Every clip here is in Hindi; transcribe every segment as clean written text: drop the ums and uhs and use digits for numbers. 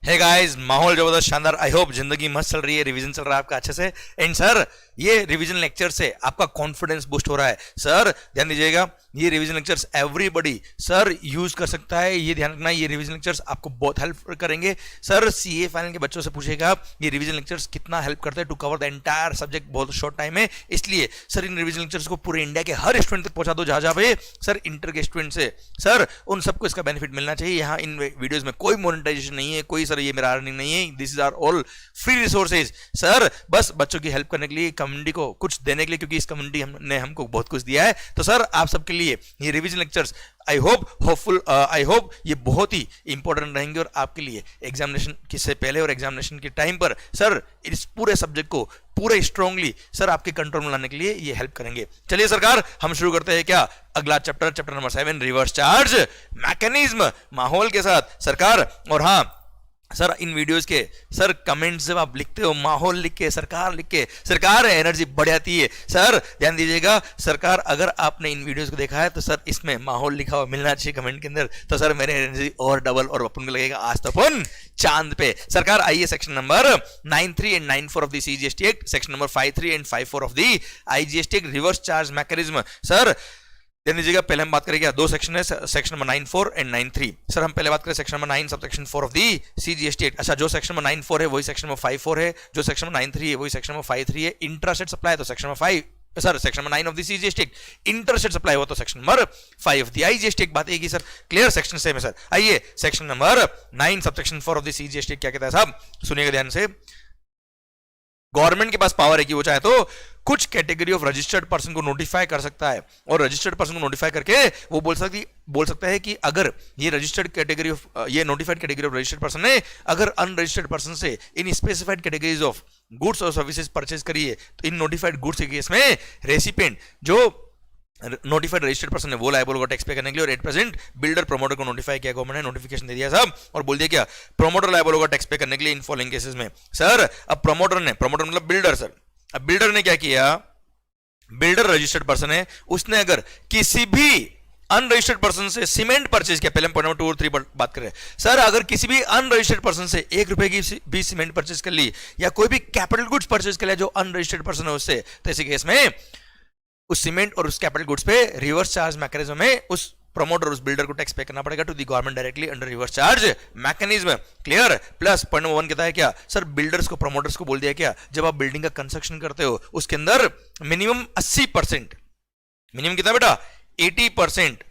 हे गाइस, माहौल जबरदस्त शानदार। आई होप जिंदगी मस्त चल रही है, रिवीजन चल रहा है आपका अच्छे से। एंड सर, ये रिवीजन लेक्चर से आपका कॉन्फिडेंस बूस्ट हो रहा है। सर ध्यान दीजिएगा, ये revision lectures everybody sir use कर सकता है। ये ध्यान रखना, ये रिवीजन लेक्चर्स आपको बहुत हेल्प करेंगे। सर सीए फाइनल के बच्चों से पूछेगा ये रिवीजन लेक्चर्स कितना हेल्प करते हैं to cover the entire subject बहुत शॉर्ट टाइम में। इसलिए सर इन रिवीजन लेक्चर्स को पूरे इंडिया के हर स्टूडेंट तक पहुंचा दो जहां जहां पे सर इंटर के स्टूडेंट से सर उन सबको इसका बेनिफिट मिलना चाहिए। यहाँ इन वीडियोस में कोई मोनेटाइजेशन नहीं है, कोई सर ये मेरा अर्निंग नहीं है। This is are all free resources sir, बस बच्चों की हेल्प करने के लिए, कम्युनिटी को कुछ देने के लिए, क्योंकि इस कम्युनिटी ने हमको बहुत कुछ दिया है। तो सर आप सबके लिए ये रिवीजन लेक्चर्स आई होप ये बहुत ही इंपॉर्टेंट रहेंगे और आपके लिए एग्जामिनेशन से पहले और एग्जामिनेशन के टाइम पर सर इस पूरे सब्जेक्ट को पूरे स्ट्रांगली सर आपके कंट्रोल में लाने के लिए ये हेल्प करेंगे। चलिए सरकार, हम शुरू करते हैं क्या अगला chapter number 7, reverse charge mechanism माहौल के साथ सरकार। और हाँ सर, इन वीडियोस के सर कमेंट्स जब आप लिखते हो माहौल लिख के, सरकार लिख के, सरकार एनर्जी बढ़ जाती है। सर ध्यान दीजिएगा सरकार, अगर आपने इन वीडियोस को देखा है तो सर इसमें माहौल लिखा हुआ मिलना चाहिए कमेंट के अंदर, तो सर मेरे एनर्जी और डबल और अपन को लगेगा आज तो अपन चांद पे। सरकार आइए section number 9.3 and 9.4 of the CGST act, section number 5.3 and 5.4 of the IGST act, reverse charge mechanism. Sir ध्यान दीजिएगा, पहले हम बात करेंगे, दो सेक्शन है, सेक्शन नंबर 9.4 एंड 9.3। सर हम पहले बात करें section number 9 sub section 4 of the CGST act. अच्छा, जो सेक्शन नंबर 9.4 है वही सेक्शन नंबर 5.4 है, जो सेक्शन नंबर 9.3 है वही सेक्शन नंबर 5.3 है। इंट्रास्टेट सप्लाई तो section number 5, sir section number 9 of the CGST act. Interstate supply हुआ तो section number 5 of the IGST act. बात एक ही सर, क्लियर, सेक्शन सेम है सर। आइए section number 9 sub section 4 of the CGST act क्या कहता है साहब, सुनिएगा ध्यान से। गवर्नमेंट के पास पावर है कि वो चाहे तो कुछ कैटेगरी ऑफ रजिस्टर्ड पर्सन को नोटिफाई कर सकता है, और रजिस्टर्ड पर्सन को नोटिफाई करके वो बोल सकता है कि अगर ये रजिस्टर्ड कैटेगरी ऑफ, ये notified category of registered person है, अगर अनरजिस्टर्ड पर्सन से इन स्पेसिफाइड कैटेगरीज ऑफ गुड्स और सर्विसेज परचेज करिए तो इन नोटिफाइड गुड्स के केस में रेसिपिएंट जो नोटिफाइड रजिस्टर्ड पर्सन है वो लायबल होगा टैक्स पे करने के लिए। और एट प्रेजेंट बिल्डर प्रमोटर को नोटिफाई किया, गवर्नमेंट ने नोटिफिकेशन दे दिया साहब और बोल दिया क्या प्रमोटर लायबल होगा टैक्स पे करने के लिए इन फॉलोइंग केसेस में। सर अब प्रमोटर मतलब बिल्डर, सर अब बिल्डर ने क्या किया, बिल्डर रजिस्टर्ड पर्सन है, उसने अगर किसी भी अनरजिस्टर्ड पर्सन से सीमेंट परचेज किया, पहले हम पॉइंट नंबर 2 और 3 बात करें सर, अगर किसी भी अनरजिस्टर्ड पर्सन से 1 रुपए की भी सीमेंट परचेज कर ली या कोई भी कैपिटल गुड्स परचेज कर लिया जो अनरजिस्टर्ड पर्सन है उससे, तो ऐसे केस में उस सीमेंट और उस कैपिटल गुड्स पे रिवर्स चार्ज मैकेनिज्म में उस प्रमोटर उस बिल्डर को टैक्स पे करना पड़ेगा to the government directly under reverse charge mechanism. Clear. Plus point number 1 कहता है क्या सर, बिल्डर्स को प्रमोटर्स को बोल दिया क्या, जब आप बिल्डिंग का कंस्ट्रक्शन करते हो उसके अंदर मिनिमम 80%, मिनिमम कितना बेटा 80%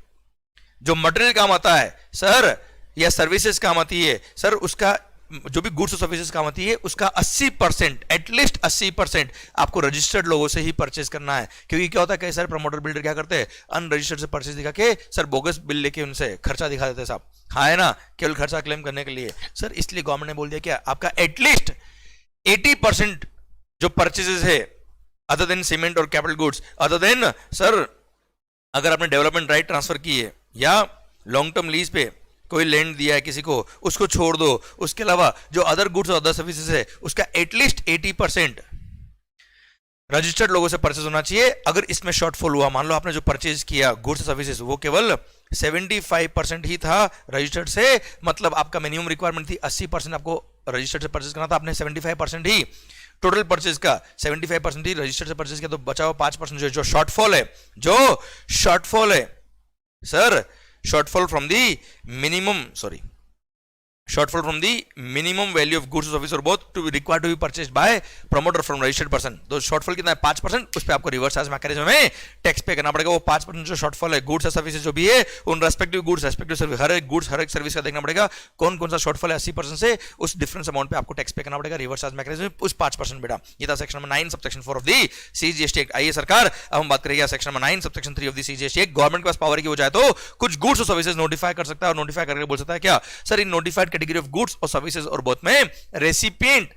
जो मटेरियल काम आता है सर या सर्विसेज काम आती है सर, उसका जो भी गुड्स और सर्विसेज काम आती है उसका 80%, एटलीस्ट 80% आपको रजिस्टर्ड लोगों से ही परचेज करना है। क्योंकि क्या होता है, कई सारे प्रमोटर बिल्डर क्या करते हैं, अनरजिस्टर्ड से परचेज दिखा के सर बोगस बिल लेके उनसे खर्चा दिखा देते हैं साहब, हाँ है ना, केवल खर्चा क्लेम करने के लिए सर। इसलिए गवर्नमेंट ने बोल दिया क्या, आपका एटलीस्ट 80% जो परचेजेस है अदर देन सीमेंट और capital goods, other than sir अगर आपने डेवलपमेंट राइट ट्रांसफर किए या लॉन्ग टर्म लीज पे कोई लैंड दिया है किसी को, उसको छोड़ दो। उसके अलावा जो अदर गुड्स और अदर सर्विसेज है उसका एटलीस्ट 80% रजिस्टर्ड लोगों से परचेज होना चाहिए। अगर इसमें शॉर्टफॉल हुआ, मान लो आपने जो परचेज किया गुड्स सर्विसेज वो केवल 75% ही था रजिस्टर्ड से, मतलब आपका मिनिमम रिक्वायरमेंट थी 80% आपको रजिस्टर्ड से परचेज करना था, आपने 75% ही टोटल परचेज का 75% ही रजिस्टर्ड से परचेज किया, तो बचा हुआ 5% जो शॉर्टफॉल है, जो शॉर्टफॉल है sir, shortfall from the minimum, sorry, shortfall from the minimum value of goods or service or both to be required to be purchased by promoter from registered person। तो shortfall कितना है 5%, उस पे आपको रिवर्स चार्ज मैकेनिज्म में टैक्स पे करना पड़ेगा। वो 5% जो शॉर्टफॉल है गुड्स और सर्विसेज जो भी है उन रेस्पेक्टिव गुड्स रेस्पेक्टिव सर्विस, हर एक गुड्स हर एक सर्विस का देखना पड़ेगा कौन कौन सा शॉर्टफॉल है 80% से, उस डिफरेंस अमाउंट पे आपको टैक्स पे करना पड़ेगा रिवर्स चार्ज मैकेनिज्म उस 5% बेटा। ये था section number 9 sub section 4 of the CGST act. आइए सरकार, अब हम बात करेंगे section number 9 sub section 3 of the CGST act. Government के पास पावर की हो जाए तो कुछ गुड्स और सर्विसेज नोटिफाई कर सकता है, और नोटिफाई करके बोल सकता है क्या sir, in notified category of goods और सर्विसेज और बोथ में recipient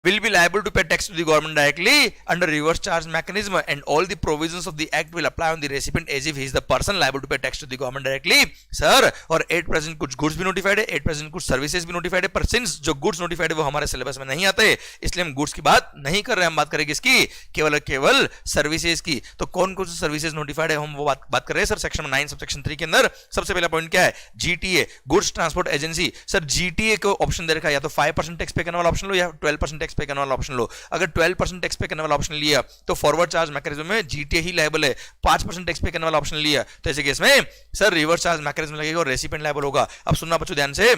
will be liable to pay tax to the government directly under reverse charge mechanism, and all the provisions of the act will apply on the recipient as if he is the person liable to pay tax to the government directly. Sir, और 8% कुछ गुड्स भी नोटिफाइड है, 8% कुछ सर्विसेज भी नोटिफाइड है, पर सिंस जो गुड्स नोटिफाइड है वो हमारे सिलेबस में नहीं आते, इसलिए हम गुड्स की बात नहीं कर रहे हैं, हम बात करेंगे इसकी केवल सर्विसेज की। तो कौन कौन सी सर्विसेज नोटिफाइड है हम वो बात कर रहे हैं सर सेक्शन 9 सबसेक्शन 3 के अंदर। सबसे पहला पॉइंट क्या है, GTA, goods transport agency. Sir GTA को ऑप्शन दे रखा है, या तो 5% टैक्स पे करने वाला ऑप्शन लो या 12% टैक्स पे करने वाला ऑप्शन लो। अगर 12% टैक्स पे करने वाला ऑप्शन लिया तो फॉरवर्ड चार्ज मैकेनिज्म में जीटीए ही लायबल है। 5% टैक्स पे करने वाला ऑप्शन लिया तो ऐसे केस में सर रिवर्स चार्ज मैकेनिज्म लगेगा और रेसिपिएंट लायबल होगा। अब सुनना बच्चों ध्यान से,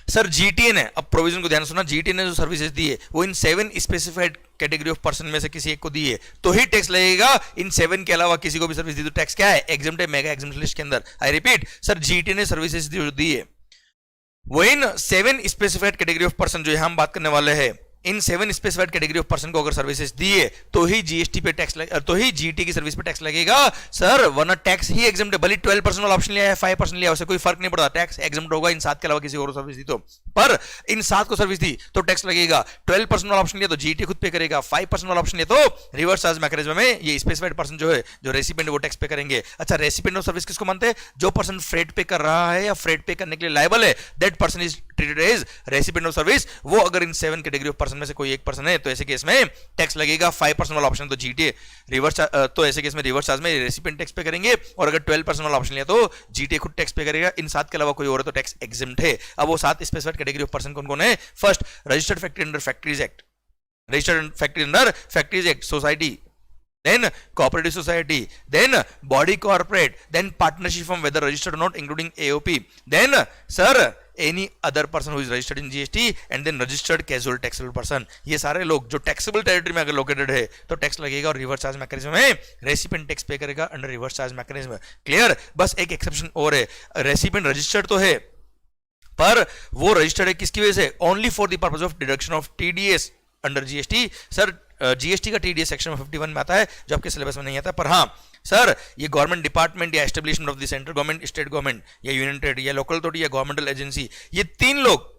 सर जीटीए ने, अब प्रोविजन को ध्यान सुना, जीटीए ने जो सर्विसेज दी है वो इन 7 स्पेसिफाइड कैटेगरी ऑफ पर्सन में से किसी एक को दी है तो ही टैक्स लगेगा। इन 7 के अलावा किसी को भी सर्विस दी तो टैक्स क्या है, एग्जम्प्ट है, मेगा एग्जम्प्ट लिस्ट के अंदर। आई रिपीट, सर जीटीए ने सर्विसेज दी है वो इन 7 स्पेसिफाइड कैटेगरी ऑफ पर्सन जो हम बात करने वाले हैं, इन 7 स्पेसिफाइड कैटेगरी ऑफ पर्सन को अगर सर्विसेज दिए तो ही जीएसटी पे टैक्स तो ही जीटी की सर्विस पे टैक्स लगेगा सर, वरना टैक्स ही एग्जम्प्ट है। भले 12% वाला ऑप्शन लिया है, 5% लिया, उससे कोई फर्क नहीं पड़ता, टैक्स एग्जम्प्ट होगा इन 7 के अलावा किसी और सर्विस दी तो। पर इन 7 को सर्विस दी तो टैक्स लगेगा। 12% वाला ऑप्शन लिया तो जीटी खुद पे करेगा, 5% वाला ऑप्शन लिया तो रिवर्स चार्ज मैकेनिज्म में ये स्पेसिफाइड पर्सन जो है, जो रेसिपिएंट, वो टैक्स पे करेंगे। अच्छा, रेसिपिएंट ऑफ सर्विस किसको मानते हैं, जो पर्सन फ्रेट पे कर रहा है या फ्रेट पे करने के लिए लायबल है, that person is treated as recipient of service. वो अगर इन 7 कैटेगरी ऑफ पर्सन में से कोई एक पर्सन है तो ऐसे केस में टैक्स लगेगा। 5% वाला ऑप्शन तो जीटीए रिवर्स, तो ऐसे केस में रिवर्स चार्ज में रेसिपिएंट टैक्स पे करेंगे, और अगर 12% वाला ऑप्शन लिया तो जीटीए खुद टैक्स पे करेगा। इन 7 के अलावा कोई और है तो टैक्स एग्जम्प्ट है। अब वो 7 स्पेसिफाइड कैटेगरी ऑफ पर्सन कौन कौन है, first registered factory under factories act, registered factory under factories act, society, then cooperative society, then body corporate, then partnership firm whether registered or not including AOP, then sir any other person who is registered in GST, and then registered casual taxable person। ये सारे लोग जो टैक्सेबल टेरिटरी में अगर लोकेटेड है तो टैक्स लगेगा, और रिवर्स चार्ज मैकेनिज्म में रेसिपिएंट टैक्स पे करेगा under reverse charge mechanism. Clear? बस एक एक्सेप्शन और है, रेसिपिएंट रजिस्टर्ड तो है पर वो रजिस्टर्ड है किसकी वजह से, only for the purpose of deduction of TDS under GST. Sir GST का टीडीएस सेक्शन 51 में आता है जो आपके सिलेबस में नहीं आता, पर हाँ सर ये गवर्नमेंट डिपार्टमेंट या establishment of the central government, state government या यूनियन टेरिटरी या लोकल अथॉरिटी या गवर्नमेंटल एजेंसी, ये 3 लोग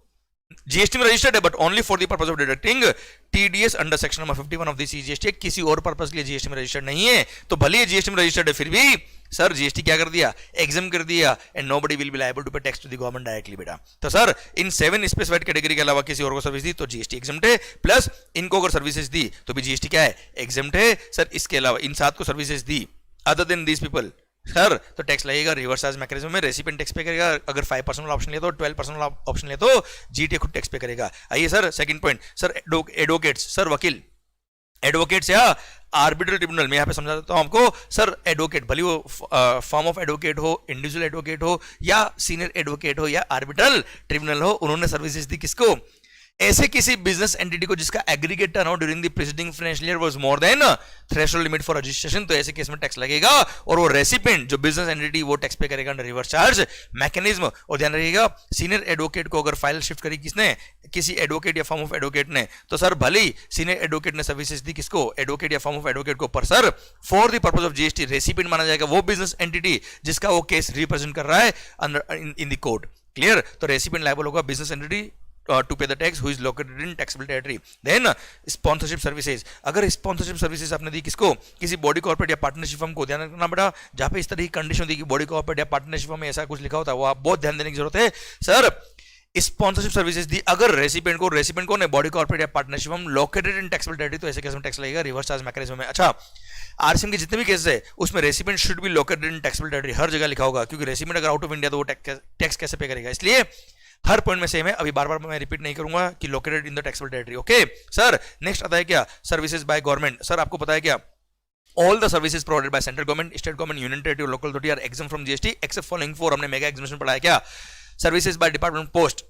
जीएसटी में रजिस्टर्ड है but only for the purpose of deducting TDS under section number 51 of the CGST, किसी और पर्पस के लिए जीएसटी में रजिस्टर्ड नहीं है। तो भले ही जीएसटी में रजिस्टर्ड है फिर भी सर जीएसटी क्या कर दिया, एग्जाम कर दिया, and nobody will be liable to pay tax to the government directly बेटा। तो सर इन 7 स्पेसिफाइड कैटेगरी के अलावा किसी और को सर्विस दी तो जीएसटी एग्जाम्प्ट है, प्लस इनको अगर सर्विसेज दी तो भी जीएसटी क्या है, एग्जाम्प्ट है। सर इसके अलावा इन 7 को services the other than these people sir तो टैक्स लगेगा रिवर्स चार्ज मैकेनिज्म में, रेसिपिएंट टैक्स पे करेगा। अगर 5% वाला ऑप्शन ले तो 12% वाला ऑप्शन ले तो जीटीए खुद टैक्स पे करेगा। आइए sir second point, sir advocates, sir वकील, एडवोकेट्स या आर्बिट्रल ट्रिब्यूनल में यहाँ पे समझा देता हूँ आपको। सर एडवोकेट भले वो फॉर्म ऑफ एडवोकेट हो, इंडिविजुअल एडवोकेट हो या सीनियर एडवोकेट हो या आर्बिट्रल ट्रिब्यूनल हो, उन्होंने सर्विसेज दी किसको, ऐसे किसी बिजनेस एंटिटी को जिसका aggregate turnover during the preceding financial year was more than threshold limit for registration, तो ऐसे केस में टैक्स लगेगा। और वो रेसिपिएंट जो बिजनेस एंटिटी वो टैक्स पे करेगा अंडर रिवर्स चार्ज मैकेनिज्म। और ध्यान रखिएगा सीनियर एडवोकेट को अगर फाइल शिफ्ट करी किसने, किसी एडवोकेट या फॉर्म ऑफ एडवोकेट ने, तो सर भले ही सीनियर एडवोकेट ने सर्विसेज दी किसको, एडवोकेट या फॉर्म ऑफ एडवोकेट को, पर sir for the purpose of GST recipient माना जाएगा वो बिजनेस एंटिटी जिसका वो केस रिप्रेजेंट कर रहा है under in the court. Clear? तो रेसिपिएंट लायबल होगा business entity to pay the tax who is located in taxable territory. Then sponsorship services, अगर स्पॉन्सरशिप सर्विसेज आपने दी किसको, किसी बॉडी कॉर्पोरेट या पार्टनरशिप फर्म को, ध्यान रखना बेटा जहां पे इस तरह की कंडीशन होती है कि बॉडी कॉर्पोरेट या पार्टनरशिप फर्म में ऐसा कुछ लिखा होता है वो आप बहुत ध्यान देने की जरूरत है। सर स्पॉन्सरशिप सर्विसेज दी अगर रेसिपिएंट को ने बॉडी कॉर्पोरेट या partnership firm located in taxable territory, तो ऐसे केस में टैक्स लगेगा रिवर्स चार्ज मैकेनिज्म में। अच्छा आरसीएम के जितने भी केसेस है उसमें recipient should be located in taxable territory, हर जगह लिखा होगा, क्योंकि रेसिपिएंट अगर आउट ऑफ इंडिया तो वो टैक्स कैसे पे करेगा, इसलिए हर पॉइंट में सेम है। अभी बार बार मैं रिपीट नहीं करूंगा कि located in the taxable territory. Okay sir next आता है क्या, सर्विसेज बाय गवर्नमेंट। सर आपको पता है क्या, all the services provided by central government, state government, union territory, local authority are exempt from GST except following 4, हमने मेगा एग्जम्पशन पढ़ा है क्या, services by department post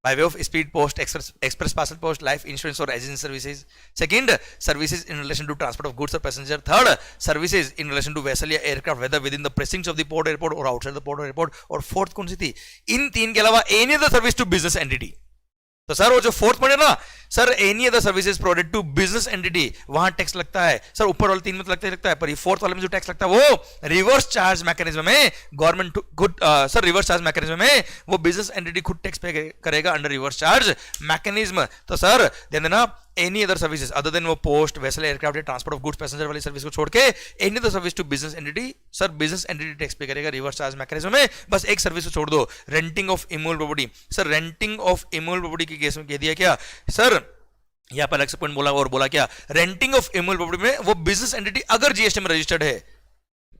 by way of speed post, express parcel post, life insurance or agency services. Second, services in relation to transport of goods or passenger. Third, services in relation to vessel या aircraft whether within the precincts of the port airport or outside the port or airport. और fourth कौन सी थी, इन 3 के अलावा any other service to business entity, तो सर वो जो फोर्थ पॉइंट है ना sir, any other services provided to business entity, वहां टैक्स लगता है सर। ऊपर वाले 3 में तो लगता है, पर ये फोर्थ वाले में जो टैक्स लगता है वो रिवर्स चार्ज मैकेनिज्म में गवर्नमेंट खुद सर रिवर्स चार्ज मैकेनिज्म में वो बिजनेस एंटिटी खुद टैक्स पे करेगा अंडर रिवर्स चार्ज मैकेनिज्म। तो सर ध्यान देना, any other services other than वो post vessel aircraft transport of goods passenger वाली सर्विस को छोड़ के any other service to business entity, sir business entity tax pay करेगा रिवर्स चार्ज मैकेनिज्म में। बस एक सर्विस को छोड़ दो, renting of immovable property. Sir renting of immovable property के केस में कह दिया क्या सर, यहां पर अलग से पॉइंट बोला और बोला क्या, रेंटिंग ऑफ इमूवेबल प्रॉपर्टी में वो बिजनेस एंटिटी अगर जीएसटी में रजिस्टर्ड है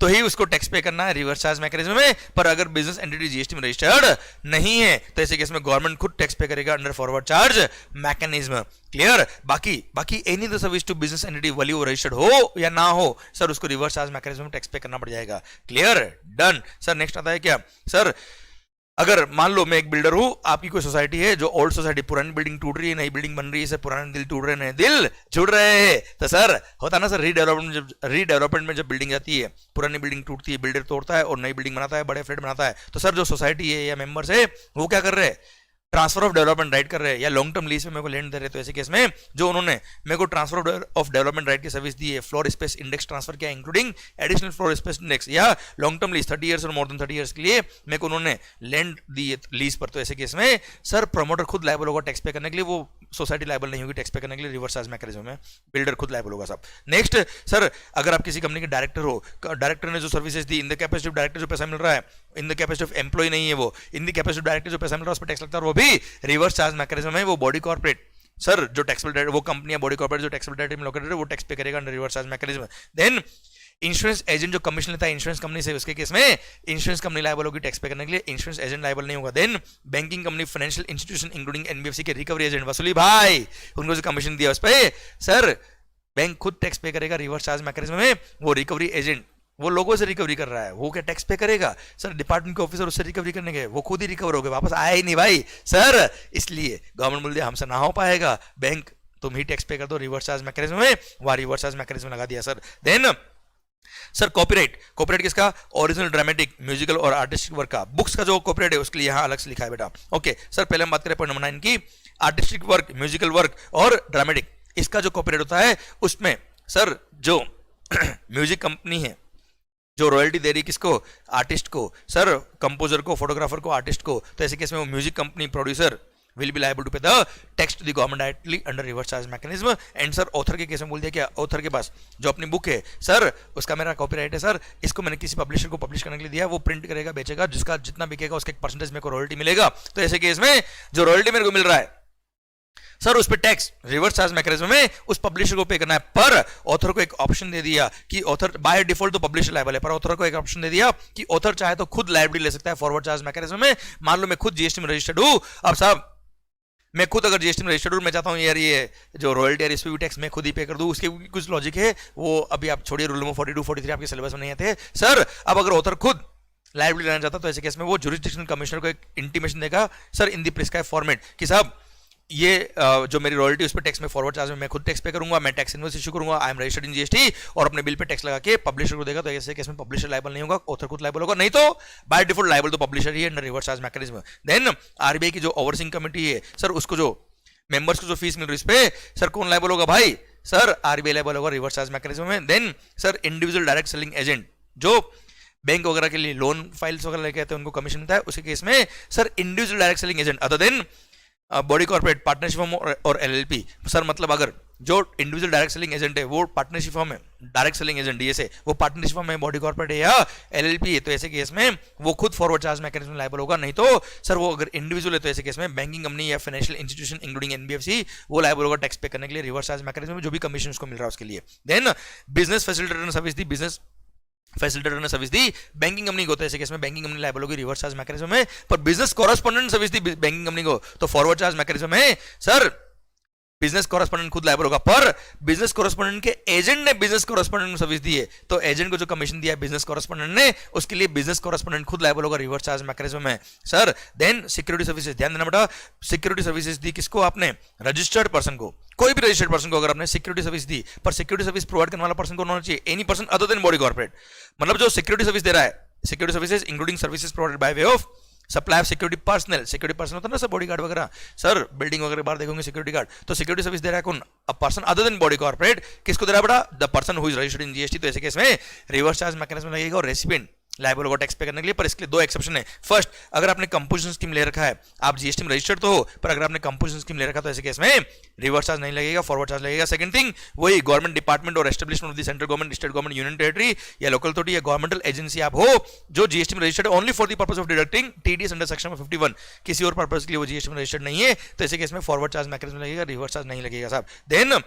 तो ही उसको टैक्स पे करना है रिवर्स चार्ज मैकेनिज्म में, पर अगर बिजनेस एंटिटी जीएसटी में रजिस्टर्ड नहीं है तो ऐसे केस में गवर्नमेंट खुद टैक्स पे करेगा under forward charge mechanism. Clear? बाकी any the service to business entity value वो रजिस्टर्ड हो या ना हो सर, उसको रिवर्स चार्ज मैकेनिज्म में टैक्स पे करना पड़ जाएगा। क्लियर? डन। सर नेक्स्ट आता है क्या सर, अगर मान लो मैं एक बिल्डर हूं, आपकी कोई सोसाइटी है जो ओल्ड सोसाइटी, पुरानी बिल्डिंग टूट रही है, नई बिल्डिंग बन रही है, सर पुराने दिल टूट रहे हैं, नए दिल जुड़ रहे हैं। तो सर होता ना सर, रीडेवलपमेंट में जब बिल्डिंग जाती है, पुरानी बिल्डिंग टूटती है, बिल्डर तोड़ता है और नई बिल्डिंग बनाता है, बड़े फ्लैट बनाता है, तो सर जो सोसाइटी है या मेंबर्स है वो क्या कर रहे हैं, ट्रांसफर ऑफ डेवलपमेंट राइट कर रहे हैं या लॉन्ग टर्म लीज में मेरे को लैंड दे रहे हैं। तो ऐसे केस में जो उन्होंने मेरे को ट्रांसफर ऑफ डेवलपमेंट राइट की सर्विस दी है, फ्लोर स्पेस इंडेक्स ट्रांसफर किया including additional floor space index, या लॉन्ग टर्म लीज 30 ईयर्स और मोर देन 30 ईयर्स के लिए मेरे को उन्होंने लैंड दी है लीज पर, तो ऐसे केस में सर प्रमोटर खुद लायबल होगा टैक्स पे करने के लिए, वो सोसाइटी लायबल नहीं होगी टैक्स पे करने के लिए रिवर्स चार्ज मैकेनिज्म में, बिल्डर खुद लायबल होगा सब। नेक्स्ट सर, अगर आप किसी कंपनी के डायरेक्टर हो, डायरेक्टर ने जो सर्विसेज दी, in the capacity of director जो पैसा मिल रहा है, in the capacity of employ नहीं है वो, in the capacity of director जो पैसा मिल रहा है उस पर टैक्स लगता है, वो भी रिवर्स चार्ज मैकेनिज्म है। वो बॉडी कॉर्पोरेट सर जो टैक्सेबल डायरेक्टर, वो कंपनी बॉडी कॉर्पोरेट जो टैक्सेबल डायरेक्टर में लोकेटेड है वो टैक्स पे करेगा under reverse charge mechanism. Then insurance agent जो कमीशन लेता है इंश्योरेंस कंपनी से, उसके केस में इंश्योरेंस कंपनी लायबल होगी टैक्स पे करने के लिए, इंश्योरेंस एजेंट लायबल नहीं होगा। Then banking company, financial institution including NBFC के रिकवरी एजेंट, वसूली भाई उनको जो कमीशन दिया उस पर सर बैंक खुद टैक्स पे करेगा रिवर्स चार्ज मैकेनिज्म में। वो रिकवरी एजेंट वो लोगों से रिकवरी कर रहा है, वो क्या टैक्स पे करेगा सर, डिपार्टमेंट के ऑफिसर उससे रिकवरी करने गए, वो खुद ही रिकवर हो गए, वापस आया ही नहीं भाई सर, इसलिए गवर्नमेंट बोल दिया हमसे ना हो पाएगा, बैंक तुम ही टैक्स पे कर दो रिवर्स चार्ज मैकेनिज्म में, वहां रिवर्स चार्ज मैकेनिज्म लगा दिया सर। देन सर कॉपीराइट किसका, ओरिजिनल ड्रामेटिक म्यूजिकल और आर्टिस्टिक वर्क का, बुक्स का जो कॉपीराइट है उसके लिए यहां अलग से लिखा है बेटा। ओके सर, पहले हम बात करें पॉइंट नंबर 9 की, आर्टिस्टिक वर्क, म्यूजिकल वर्क और ड्रामेटिक, इसका जो कॉपीराइट होता है उसमें सर जो म्यूजिक कंपनी है जो रॉयल्टी दे रही किसको, आर्टिस्ट को, सर कंपोजर को, फोटोग्राफर को, आर्टिस्ट को, तो ऐसे केस में वो music company producer will be liable to pay the tax to the government directly under reverse charge mechanism। And sir author के केस में बोल दिया क्या, ऑथर के पास जो अपनी बुक है सर उसका मेरा कॉपीराइट है सर, इसको मैंने किसी पब्लिशर को पब्लिश करने के लिए दिया, वो प्रिंट करेगा बेचेगा, जिसका जितना बिकेगा उसका एक परसेंटेज मेरे को रॉयल्टी मिलेगा। तो ऐसे केस में जो रॉयल्टी मेरे को मिल रहा है सर उस पर टैक्स रिवर्स चार्ज मैकेनिज्म में उस पब्लिशर को पे करना है, पर ऑथर को एक ऑप्शन दे दिया कि ऑथर बाय डिफॉल्ट तो पब्लिशर लायबल है, पर ऑथर को एक ऑप्शन दे दिया कि ऑथर चाहे तो खुद लायबिलिटी ले सकता है फॉरवर्ड चार्ज मैकेनिज्म में। मान लो मैं खुद जीएसटी में रजिस्टर्ड हूं, अब साहब मैं खुद अगर जीएसटी में रजिस्टर्ड हूं, मैं चाहता हूं यार ये जो रॉयल्टी है इस पे भी टैक्स मैं खुद ही पे कर दूं, उसके कुछ लॉजिक है, वो अभी आप छोड़िए, रूल नंबर 42 43 आपके सिलेबस में नहीं आते सर। अब अगर ऑथर खुद लायबिलिटी लेना चाहता तो ऐसे केस में वो जुरिस्डिक्शनल कमिश्नर को एक इंटीमेशन देगा सर इन दी प्रिस्क्राइब फॉर्मेट कि साहब ये जो मेरी रॉयल्टी उस पर टैक्स में फॉरवर्ड चार्ज में मैं खुद टैक्स पे करूंगा, मैं टैक्स इनवॉइस इशू करूंगा, I am registered in GST, और अपने बिल पे टैक्स लगा के पब्लिशर को देगा, तो ऐसे केस में पब्लिशर लायबल नहीं होगा, ऑथर खुद लायबल होगा, नहीं तो बाय डिफॉल्ट लायबल तो पब्लिशर ही है under reverse charge mechanism. Then RBI की जो ओवरसीइंग कमेटी है सर, उसको जो मेंबर्स को जो फीस मिल रही है इस पे सर कौन लायबल होगा भाई, सर आरबीआई लायबल होगा रिवर्स चार्ज मैकेनिज्म में। Then sir individual direct selling agent जो बैंक वगैरह के लिए लोन फाइल्स वगैरह लेके आते हैं उनको कमीशन मिलता है, उसके केस में sir individual direct selling agent other than body corporate partnership form और एलएलपी, सर मतलब अगर जो इंडिविजुअल डायरेक्ट सेलिंग एजेंट है वो पार्टनरशिप फॉर्म है, डायरेक्ट सेलिंग एजेंट डीएसए वो पार्टनरशिप फॉर्म है, बॉडी कॉर्पोरेट है या एलएलपी है, तो ऐसे केस में वो खुद फॉरवर्ड चार्ज मैकेनिज्म लायबल होगा, नहीं तो सर वो अगर इंडिविजुअल है तो ऐसे केस में बैंकिंग कंपनी या फाइनेंशियल इंस्टीट्यूशन इंक्लूडिंग एनबीएफसी वो लायबल होगा टैक्स पे करने के लिए रिवर्स चार्ज मैकेनिज्म में जो भी कमीशन उसको मिल रहा है उसके लिए। देन बिजनेस फैसिलिटेटर सर्विस दी, बिजनेस फैसिलिटेटर ने सर्विस दी बैंकिंग कंपनी को, तो ऐसे केस में बैंकिंग कंपनी लायबल होगी रिवर्स चार्ज मैकेनिज्म में, पर बिजनेस कॉरेस्पोंडेंट सर्विस दी बैंकिंग कंपनी को तो फॉरवर्ड चार्ज मैकेनिज्म में सर बिजनेस कॉरेस्पोंडेंट खुद लायबल होगा, पर बिजनेस कॉरेस्पोंडेंट के एजेंट ने बिजनेस कॉरेस्पोंडेंट सर्विस दी है तो एजेंट को जो कमीशन दिया है बिजनेस कॉरेस्पोंडेंट ने उसके लिए बिजनेस कॉरेस्पोंडेंट खुद लायबल होगा रिवर्स चार्ज मैकेनिज्म में सर। देन सिक्योरिटी सर्विसेज, ध्यान देना बेटा, सिक्योरिटी सर्विसेज दी किसको, आपने रजिस्टर्ड पर्सन को, कोई भी रजिस्टर्ड पर्सन को अगर आपने सिक्योरिटी सर्विस दी, पर सिक्योरिटी सर्विस प्रोवाइड करने वाला पर्सन कौन होना चाहिए, any person other than body corporate, मतलब जो सिक्योरिटी सर्विस दे रहा है, security services including services provided by way of supply of security personal, security personal होता है ना सर, बॉडी गार्ड वगैरह, सर बिल्डिंग वगैरह बाहर देखोगे सिक्योरिटी गार्ड, तो सिक्योरिटी सर्विस दे रहा है कौन? A person other than body corporate. किसको दे रहा है बेटा? The person who is registered in GST. तो ऐसे केस में रिवर्स चार्ज मैकेनिज्म लगेगा और रेसिपिएंट लायबल होगा टैक्स पे करने के लिए। पर इसके लिए दो एक्सेप्शन है। फर्स्ट, अगर आपने कंपोजिशन स्कीम ले रखा है, आप जीएसटी में रजिस्टर्ड तो हो, पर अगर आपने कंपोजिशन स्कीम ले रखा तो ऐसे केस में रिवर्स चार्ज नहीं लगेगा, फॉरवर्ड चार्ज लगेगा। सेकंड थिंग, वही गवर्नमेंट डिपार्टमेंट और establishment of the central government, state government, union territory या लोकल अथॉरिटी या गवर्नमेंटल एजेंसी आप हो जो जीएसटी में registered only for the purpose of deducting TDS under section 51, किसी और पर्पस के लिए वो जीएसटी में रजिस्टर्ड नहीं है, तो ऐसे केस में फॉरवर्ड चार्ज मैकेनिज्म लगेगा, रिवर्स चार्ज नहीं लगेगा साहब। Then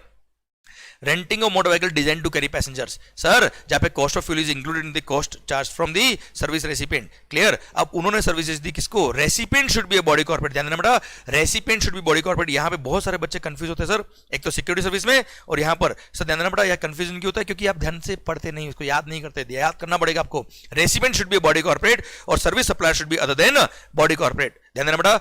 renting of motor vehicle design to carry passengers, sir जहां पे cost of fuel is included in the cost charge from the service recipient. Clear? अब उन्होंने सर्विसेज दी किसको? Recipient should be a body corporate. ध्यान देना बेटा, recipient should be body corporate. यहां पे बहुत सारे बच्चे कंफ्यूज होते हैं सर, एक तो सिक्योरिटी सर्विस में और यहां पर। सर ध्यान देना बेटा, यह कंफ्यूजन क्यों होता है? क्योंकि आप ध्यान से पढ़ते नहीं, उसको याद नहीं करते, याद करना पड़ेगा आपको। Recipient should be body corporate और service supplier should be other than body corporate. ध्यान देना बेटा,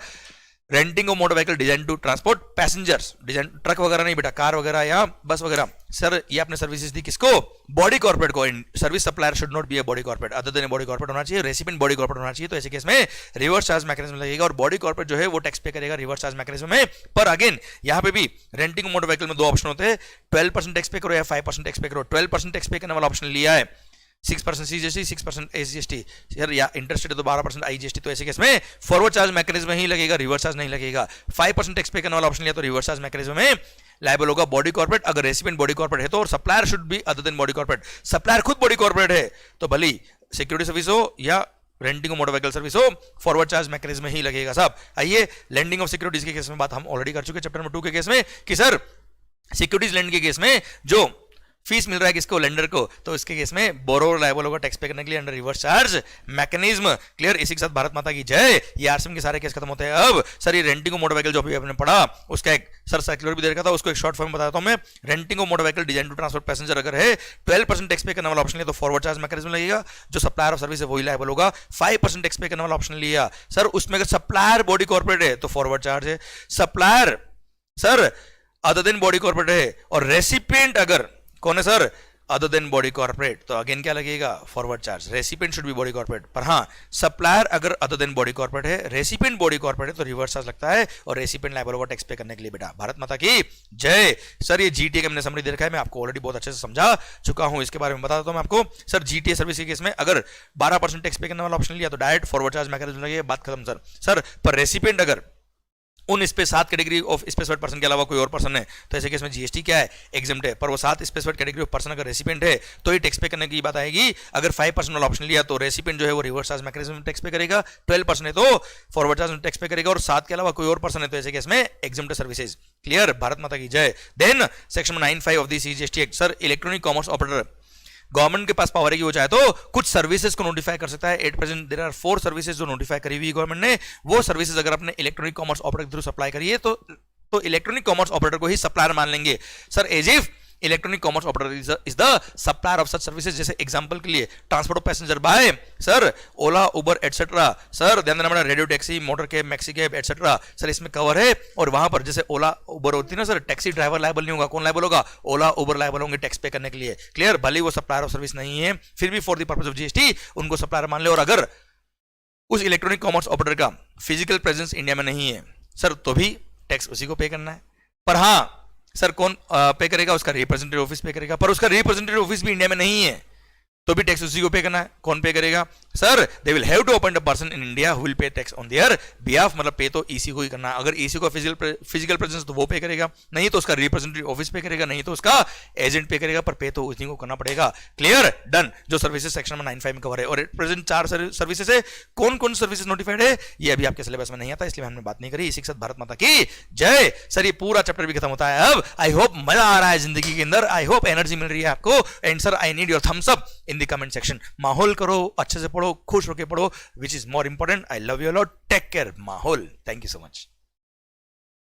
renting of motor vehicle design to transport passengers, design truck वगैरह नहीं बेटा, कार वगैरह या बस वगैरह। सर ये आपने सर्विसेज दी किसको? बॉडी कॉर्पोरेट को। Service supplier should not be a body corporate, other than body corporate होना चाहिए, रेसिपिएंट बॉडी कॉर्पोरेट होना चाहिए। तो ऐसे केस में रिवर्स चार्ज मैकेनिज्म लगेगा और बॉडी कॉर्पोरेट जो है वो टैक्स पे करेगा रिवर्स चार्ज मैकेनिज्म में। पर अगेन यहां पे भी रेंटिंग मोटर व्हीकल में दो ऑप्शन होते हैं, 12% टैक्स पे करो या 5% टैक्स पे करो। 12% टैक्स पे करने वाला ऑप्शन लिया है, 6% सीजीएसटी, 6% एसजीएसटी, यार या इंटरेस्ट है तो 12% आईजीएसटी। तो ऐसे केस में फॉरवर्ड चार्ज मैकेनिज्म ही लगेगा, रिवर्स चार्ज नहीं लगेगा। 5% टैक्स पे करने वाला ऑप्शन लिया तो रिवर्स चार्ज मैकेनिज्म में लायबल होगा बॉडी कॉर्पोरेट, अगर रेसिपिएंट बॉडी कॉर्पोरेट है तो। और supplier should be other than body corporate, supplier खुद बॉडी कॉर्पोरेट है तो भले सिक्योरिटी सर्विस हो या रेंटिंग मोटर व्हीकल सर्विस हो, फॉरवर्ड चार्ज मैकेनिज्म ही लगेगा साहब। आइए, लैंडिंग ऑफ सिक्योरिटीज के केस में बात हम ऑलरेडी कर चुके चैप्टर नंबर 2 के केस में कि सर सिक्योरिटीज लैंड के केस में जो फीस मिल रहा है किसको? लेंडर को, तो इसके केस में बोरोवर लायबल होगा टैक्स पे करने के लिए under reverse charge mechanism. Clear? इसी के साथ भारत माता की जय। ये आरसीएम के सारे केस खत्म होते हैं। अब सर ये रेंटिंग ऑफ मोटर व्हीकल जो अभी आपने पढ़ा उसका एक सर सर्कुलर भी दे रखा था, उसको एक शॉर्ट फॉर्म बताता हूं मैं। Renting of motor vehicle design to transport passenger अगर है 12% टैक्स पे करने वाला ऑप्शन लिया तो फॉरवर्ड चार्ज मैकेनिज्म लगेगा, जो सप्लायर ऑफ सर्विस है वही लायबल होगा। 5% टैक्स पे करने वाला ऑप्शन लिया सर, उसमें अगर सप्लायर बॉडी कॉर्पोरेट है तो फॉरवर्ड चार्ज है, supplier sir other than body corporate है और रेसिपिएंट अगर कौन है sir? Other than body corporate, तो अगेन क्या लगेगा? Forward charge. Recipient should be body corporate, पर हाँ सप्लायर अगर अदर देन बॉडी कॉर्पोरेट है, रेसिपिएंट बॉडी कॉर्पोरेट है तो रिवर्स चार्ज लगता है और रेसिपिएंट लायबल होगा टैक्स पे करने के लिए बेटा। भारत माता की जय। सर ये जीटीए का हमने समरी दे रखा है, मैं आपको ऑलरेडी बहुत अच्छे से समझा चुका हूं, इसके बारे में बता देता हूं मैं आपको। सर जीटीए सर्विस के केस में अगर 12% टैक्स पे करने वाला ऑप्शन लिया तो डायरेक्ट फॉरवर्ड चार्ज मैकेनिज्म लगेगा, बात खत्म सर। पर रेसिपिएंट अगर उन space 7 category of specified person के अलावा कोई और पर्सन है तो ऐसे केस में जीएसटी क्या है? एग्जम्प्ट है, पर वो 7 स्पेसिफाइड कैटेगरी ऑफ पर्सन अगर रेसिपिएंट है तो ही टैक्स पे करने की बात आएगी। अगर 5% वाला ऑप्शन लिया तो रेसिपिएंट जो है वो reverse charge mechanism tax pay करेगा, 12% है तो फॉरवर्ड चार्ज टैक्स पे करेगा और 7 के अलावा कोई और पर्सन है तो ऐसे केस में exempt services. Clear? Bharat Mata की जय। Then section 95 of the CGST act, sir electronic commerce operator government के पास पावर है कि वो चाहे तो कुछ सर्विसेज को नोटिफाई कर सकता है। At present there are 4 services जो नोटिफाई करी हुई गवर्नमेंट ने, वो सर्विसेज अगर अपने इलेक्ट्रॉनिक कॉमर्स ऑपरेटर के थ्रू सप्लाई करिए तो इलेक्ट्रॉनिक कॉमर्स ऑपरेटर को ही सप्लायर मान लेंगे sir, as if electronic commerce operator is the supplier of such services. जैसे एग्जांपल के लिए transport of passenger by sir Ola, Uber etcetera. Sir ध्यान देना, radio taxi, motor cab, maxi cab etcetera sir इसमें कवर है। और वहां पर जैसे ओला उबर होती है ना सर, टैक्सी ड्राइवर लायबल नहीं होगा, कौन लायबल होगा? ओला उबर लायबल होंगे टैक्स पे करने के लिए। क्लियर? भले वो सप्लायर ऑफ सर्विस नहीं है फिर भी for the purpose of GST उनको सप्लायर मान ले। और अगर उस इलेक्ट्रॉनिक कॉमर्स ऑपरेटर का फिजिकल प्रेजेंस इंडिया में नहीं है सर तो भी टैक्स उसी को पे करना है। पर हाँ सर कौन पे करेगा? उसका रिप्रेजेंटेटिव ऑफिस पे करेगा, पर उसका रिप्रेजेंटेटिव ऑफिस भी इंडिया में नहीं है तो भी टैक्स उसी को पे करना है। कौन पे करेगा? Sir they will have to appoint a person in India who will pay tax on their behalf, मतलब पे तो ईसी को ही करना है। अगर ईसी को फिजिकल प्रेजेंस तो वो पे करेगा, नहीं तो उसका रिप्रेजेंटेटिव ऑफिस पे करेगा, नहीं तो उसका एजेंट पे करेगा, पर पे तो उसी को करना पड़ेगा। क्लियर? डन। जो सर्विसेज सेक्शन में 95 में कवर है। और प्रेजेंट 4 सर्विसेज है। कौन कौन सर्विसेज नोटिफाइड है ये अभी आपके सिलेबस में नहीं आता, इसलिए हमने बात नहीं करी। इसी के साथ भारत माता की जय। सर ये पूरा चैप्टर भी खत्म होता है अब। आई होप मजा आ रहा है जिंदगी के अंदर, आई होप एनर्जी मिल रही है आपको। And sir I need your thumbs up in the comment section. माहौल करो, अच्छे से पढ़ो, खुश होकर पढ़ो, which is more important. I love you lot, take care, माहौल। Thank you so much.